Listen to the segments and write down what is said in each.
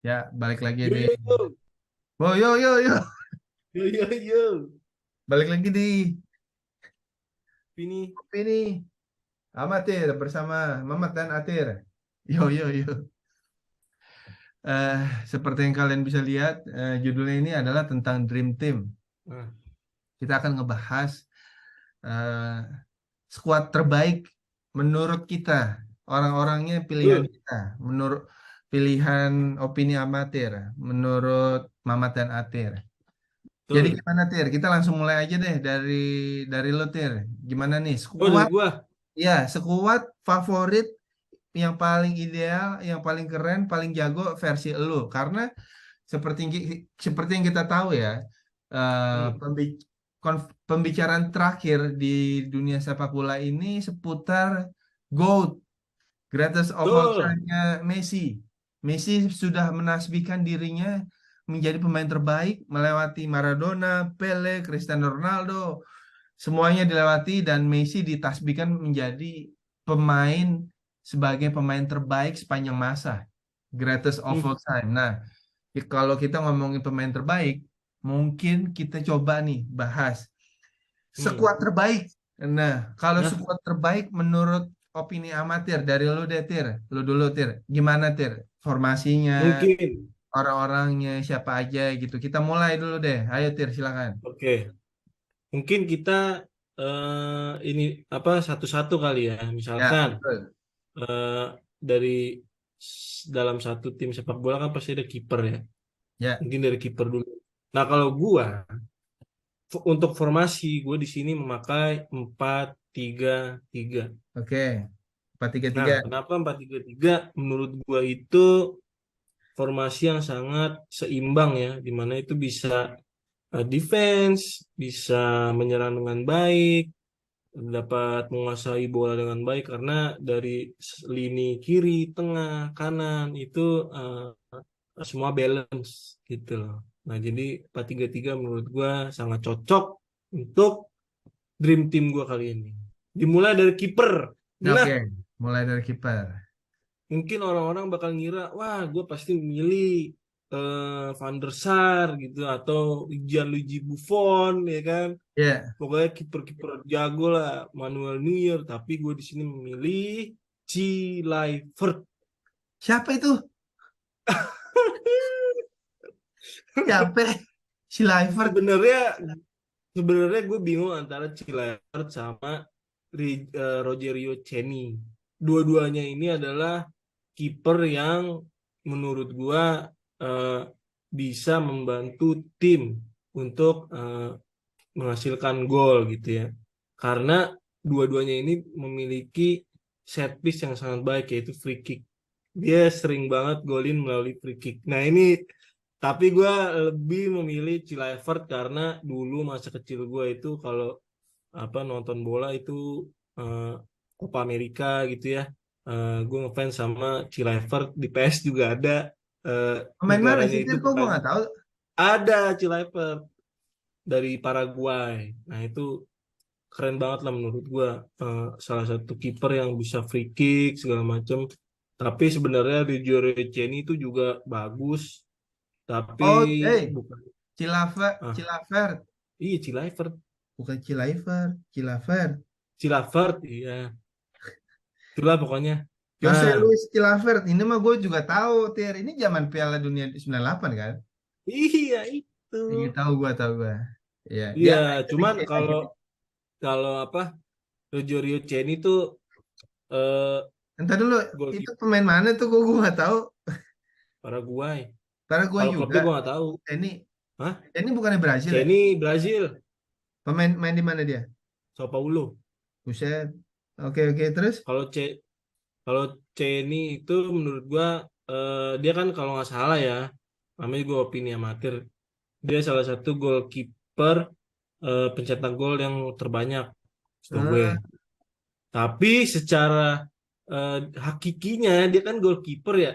Ya, balik lagi Yo di. yo yo Oh, yo, yo, yo. yo yo yo. Balik lagi di Ini ini. Amatir bersama Mamat dan Atir. Yo, yo, yo. Eh, Seperti yang kalian bisa lihat, judulnya ini adalah tentang Dream Team. nah, Kita akan ngebahas eh, skuad terbaik menurut kita. Orang-orangnya pilihan betul kita. Menurut pilihan opini amatir. Menurut Mamat dan Atir. Jadi betul. gimana Tir? Kita langsung mulai aja deh dari lo Tir. Gimana nih? Oh, dari gua. Ya, sekuat favorit yang paling ideal, yang paling keren, paling jago versi elu. Karena seperti seperti yang kita tahu ya, eh, Hmm. pembi- pembicaraan terakhir di dunia sepak bola ini seputar GOAT, greatest of all Betul. time-nya Messi. Messi sudah menasbihkan dirinya menjadi pemain terbaik, melewati Maradona, Pele, Cristiano Ronaldo, semuanya dilewati dan Messi ditasbihkan menjadi pemain sebagai pemain terbaik sepanjang masa, greatest of Hmm. all time. Nah, kalau kita ngomongin pemain terbaik, mungkin kita coba nih bahas Hmm. skuad terbaik. Nah, kalau Nah, skuad terbaik menurut opini amatir dari lu deh, Tir. Lu dulu, Tir. Gimana, Tir? Formasinya, mungkin. orang-orangnya, siapa aja gitu. Kita mulai dulu deh. Ayo, Tir, silakan. Oke. Mungkin kita ini apa satu-satu kali ya. Ya, Misalkan betul. eh, dari dalam satu tim sepak bola kan pasti ada kiper ya. Ya, Mungkin dari kiper dulu. Nah, kalau gua untuk formasi gue di sini memakai 4-3-3. oke. Empat tiga Nah, tiga. kenapa 4-3-3? Menurut gua itu formasi yang sangat seimbang ya, di mana itu bisa defense, bisa menyerang dengan baik, dapat menguasai bola dengan baik karena dari lini kiri, tengah, kanan itu semua balance gitu loh. Nah, jadi 4-3-3 menurut gua sangat cocok untuk dream team gua kali ini. Dimulai dari kiper. Nah, Nah, oke. Mulai dari kiper. mungkin orang-orang bakal ngira, wah, gue pasti milih Van der Sar gitu atau Gianluigi Buffon ya kan. Ya, Pokoknya kiper-kiper jago lah, Manuel Neuer. Tapi gue di sini memilih Kluivert. siapa itu? Siapa? Si Livert. Sebenarnya sebenarnya gue bingung antara Kluivert sama Rogerio Ceni. Dua-duanya ini adalah kiper yang menurut gua eh, bisa membantu tim untuk menghasilkan gol gitu ya. Karena dua-duanya ini memiliki set piece yang sangat baik yaitu free kick. Dia sering banget golin melalui free kick. Nah ini tapi gua lebih memilih Kluivert karena dulu masa kecil gua itu kalau apa nonton bola itu eh, Copa America gitu ya. Gue ngefans sama Kluivert di PS juga ada eh, Pemain mana negaranya sih, itu Tir? Kok gue nggak tahu? ada Kluivert dari Paraguay. Nah itu keren banget lah menurut gue. Salah satu kiper yang bisa free kick segala macam. Tapi sebenarnya Sergio Reggiani itu juga bagus. Tapi Oh, bukan. Ah, Cilavert. iya Kluivert, Bukan Cilavert. Cilavert. Kluivert, iya. Itulah pokoknya. Jose Nah, Luis Cilavert. Ini mah gue juga tahu, Tir. Ini zaman Piala Dunia 98 kan? iya itu. Iya, tahu gue. Iya, dia Iya, Big cuman Case kalau aja. kalau apa Rogerio Ceni itu eh, Entar dulu, itu goalkeeper pemain mana tuh? Kok gue nggak tahu. Paraguay. Karena gue Kalau juga. klubnya gue nggak tahu. Ini, Hah? ini bukannya Brazil ya? Ceni Brazil, Pemain main di mana dia? Sao Paulo. Buset. Oke, oke. Terus? Kalau kalau Ceni itu menurut gua dia kan kalau nggak salah ya, namanya gue opini amatir. Dia salah satu goalkeeper pencetak gol yang terbanyak, setahu gue. Eh, Tapi secara eh, hakikinya dia kan goalkeeper ya.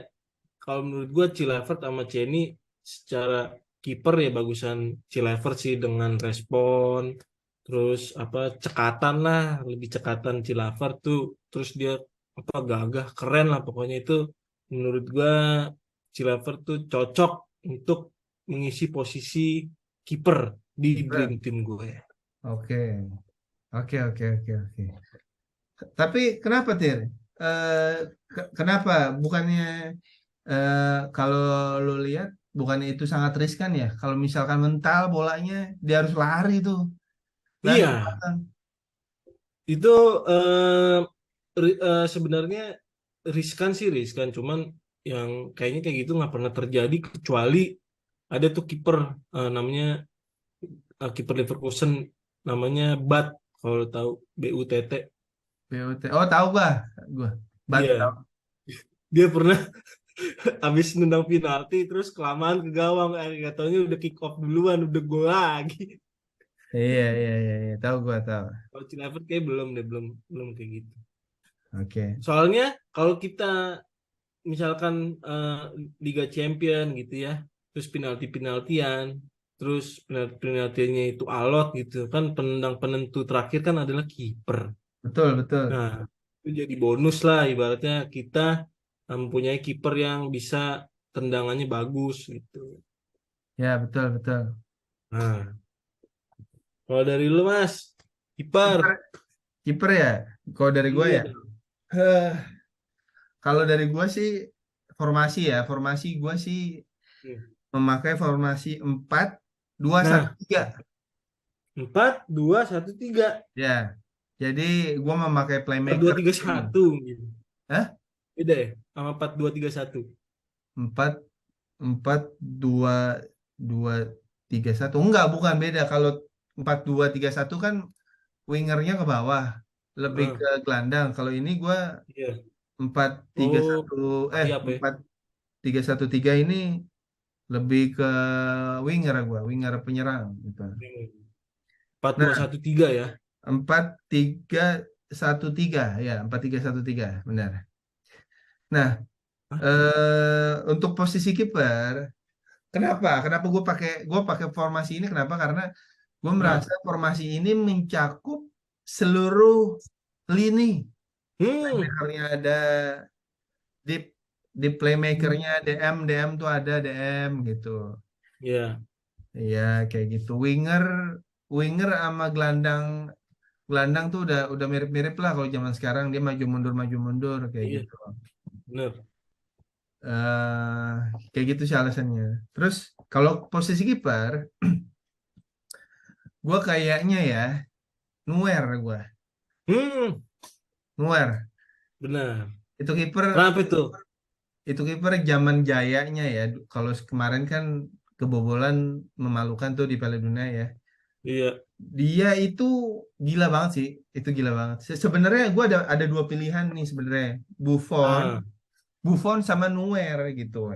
Kalau menurut gue Kluivert sama Ceni secara kiper ya bagusan Kluivert sih dengan respon, terus apa cekatan lah, lebih cekatan Kluivert tuh, terus dia apa gagah, keren lah pokoknya itu menurut gue Chilavert tuh cocok untuk mengisi posisi kiper di Dream Kiper. Team gue. Oke, oke, oke, oke, oke. Tapi kenapa Tir? Eh, kenapa? Bukannya kalau lu lihat, bukannya itu sangat riskan ya? Kalau misalkan mental bolanya, dia harus lari tuh, lari ke Iya, belakang. itu sebenarnya riskan, cuman yang kayaknya kayak gitu nggak pernah terjadi kecuali ada tuh kiper namanya kiper Leverkusen namanya Bat, kalau lo tahu, BUTT. BOT. Oh, tahu gua. Bat tahu. Iya, dia pernah habis nendang penalti terus kelamaan ke gawang, gak taunya udah kick off duluan, udah gol lagi. Iya, iya, iya, iya, tahu gua tahu. Kalau Chilavert kayak belum deh, belum belum kayak gitu. Oke. Soalnya kalau kita misalkan Liga Champion gitu ya, terus penalti-penaltian, terus penalti-penaltiannya itu alot gitu kan, penendang penentu terakhir kan adalah kiper. Betul, betul. Nah, itu jadi bonus lah ibaratnya kita mempunyai kiper yang bisa tendangannya bagus gitu. Ya, betul, betul. Nah, kalau dari lu Mas, kiper. Kiper, kiper ya. Kalau dari gua Iya ya. dong. eh, Kalau dari gua sih formasi ya. Formasi gua sih memakai formasi 4-2-1-3. Nah, 4-2-1-3. Ya. Jadi gua memakai Empat dua playmaker tiga ini. satu gitu. Hah? Beda ya sama 4-2-3-1. 4-4-2-2-3-1. Enggak, bukan beda. Kalau 4-2-3-1 kan wingernya ke bawah, lebih Heeh, ke gelandang. Kalau ini gua iya. empat tiga Oh, satu sayap ya. 4-3-1-3 ini lebih ke winger gua, winger penyerang gitu. Empat dua Nah, satu tiga ya. 4-3-1-3 ya, 4-3-1-3 benar. Nah, Hah? untuk posisi kiper, kenapa? Kenapa gue pakai formasi ini? Kenapa? Karena gue merasa Nah, formasi ini mencakup seluruh lini. hmm, Playmakernya ada, di playmakernya DM tuh ada DM gitu. ya, Iya, kayak gitu. Winger, winger sama gelandang, gelandang tuh udah mirip-mirip lah kalau zaman sekarang, dia maju mundur kayak iya, gitu. bener. eh Kayak gitu sih alasannya. Terus kalau posisi kiper, gue kayaknya ya Nuer gue, Hmm, Nuer. benar. Itu kiper, Kenapa itu? zaman jayanya ya. Kalau kemarin kan kebobolan memalukan tuh di Piala Dunia ya. Iya. Dia itu gila banget sih, itu gila banget. Sebenarnya gue ada dua pilihan nih sebenarnya, Buffon, Ah, Buffon sama Neuer gitu.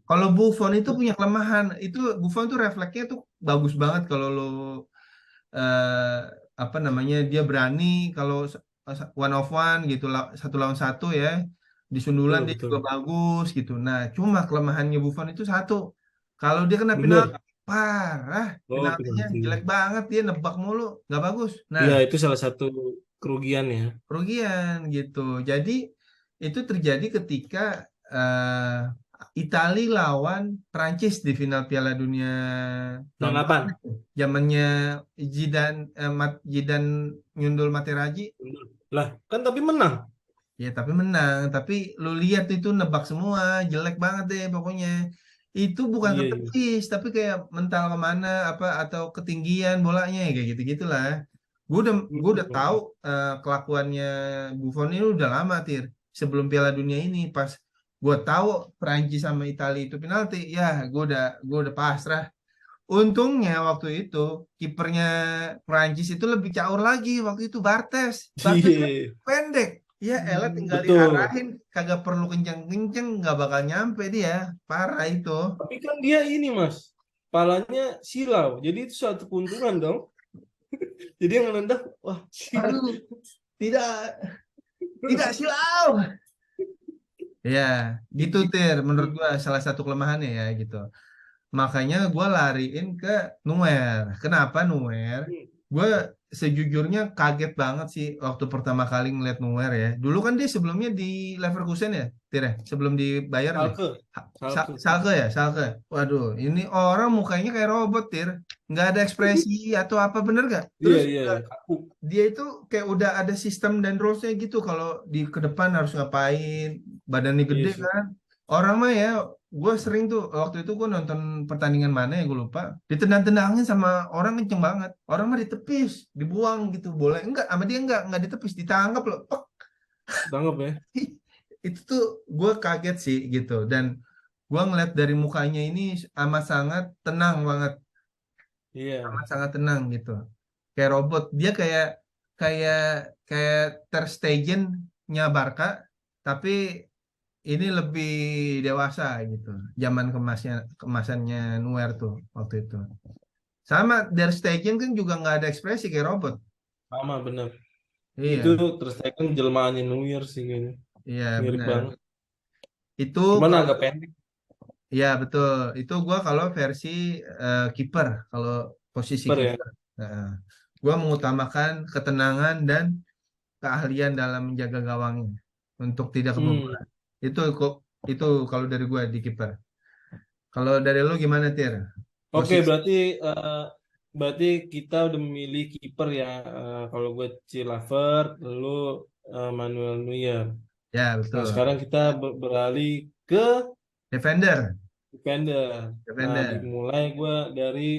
Kalau Buffon itu punya kelemahan, itu Buffon tuh refleksnya tuh bagus banget kalau lo eh, apa namanya, dia berani kalau one of one gitu, satu lawan satu ya, di sundulan betul, dia juga betul. bagus gitu. Nah, cuma kelemahannya Buffon itu satu, kalau dia kena penalti Bener. parah, Oh, penaltinya jelek penalti. banget, dia nebak mulu, nggak bagus. Nah, Iya, itu salah satu kerugian ya. kerugian gitu. Jadi itu terjadi ketika Itali lawan Prancis di final Piala Dunia Yang tahun berapa kapan? itu? Zamannya Zidane nyundul Materazzi. Bener. Lah, kan tapi menang. Ya tapi menang. Tapi lu lihat itu nebak semua, jelek banget deh pokoknya. Itu bukan Iya, iya. ketepis, tapi kayak mental kemana apa atau ketinggian bolanya ya, kayak gitu-gitulah. Gue udah tahu kelakuannya Buffon ini udah lama, Tir. Sebelum Piala Dunia ini, pas gue tahu Prancis sama Italia itu penalti, ya gue udah pasrah. Untungnya waktu itu kipernya Prancis itu lebih caur lagi, waktu itu Bartes. Bartes kan Iya. pendek. Ya elah, tinggal Betul. diarahin, kagak perlu kenceng-kenceng, nggak bakal nyampe dia. Parah itu. Tapi kan dia ini, Mas. Palanya silau. Jadi itu suatu keuntungan dong. Jadi yang nendang, wah, silau. Aduh, tidak, tidak silau. Ya, gitu Tir. Menurut gua salah satu kelemahannya ya gitu. Makanya gua lariin ke Nuer. Kenapa Nuer? Gue sejujurnya kaget banget sih waktu pertama kali ngeliat Neuer ya. Dulu kan dia sebelumnya di Leverkusen ya, Tire, sebelum di Bayern nih. Schalke, Schalke. Schalke ya, Schalke. Waduh, ini orang mukanya kayak robot, Tir. Nggak ada ekspresi atau apa, bener gak? Iya, Terus iya, iya. Kaku. dia itu kayak udah ada sistem dan rules-nya gitu. Kalau di ke depan harus ngapain, badannya Iya gede sih. kan. Orang mah ya, gue sering tuh waktu itu gue nonton pertandingan mana ya gue lupa. Ditendang-tendangin sama orang kenceng banget. Orang mah ditepis, dibuang gitu. Boleh enggak? Sama dia enggak ditepis, ditangkap loh. Oh, Tangkap ya. itu tuh gue kaget sih gitu. Dan gue ngeliat dari mukanya ini amat sangat tenang banget, Iya. amat sangat tenang gitu. Kayak robot, dia kayak kayak kayak Ter Stegen-nya Barca, tapi ini lebih dewasa gitu. Zaman kemasannya Neuer tuh waktu itu. Sama Der Stegen kan juga nggak ada ekspresi kayak robot. Sama bener. Itu Iya, terus kan jelmaannya New Year sih kayaknya. iya Mirip benar. banget. Itu Cuman kalau agak pendek. ya betul. Itu gua kalau versi kiper, kalau posisi Kiper ya. kiper. Nah, gua mengutamakan ketenangan dan keahlian dalam menjaga gawangnya untuk tidak Hmm. kebobolan. Itu kok itu kalau dari gua di kiper. Kalau dari lu gimana, Tir? Oke, Posisi. berarti kita udah memilih kiper ya. Kalau gue Chilavert, lalu Manuel Neuer. Ya, Nah, betul. sekarang kita beralih ke Defender. defender. Nah, Defender. dimulai gue dari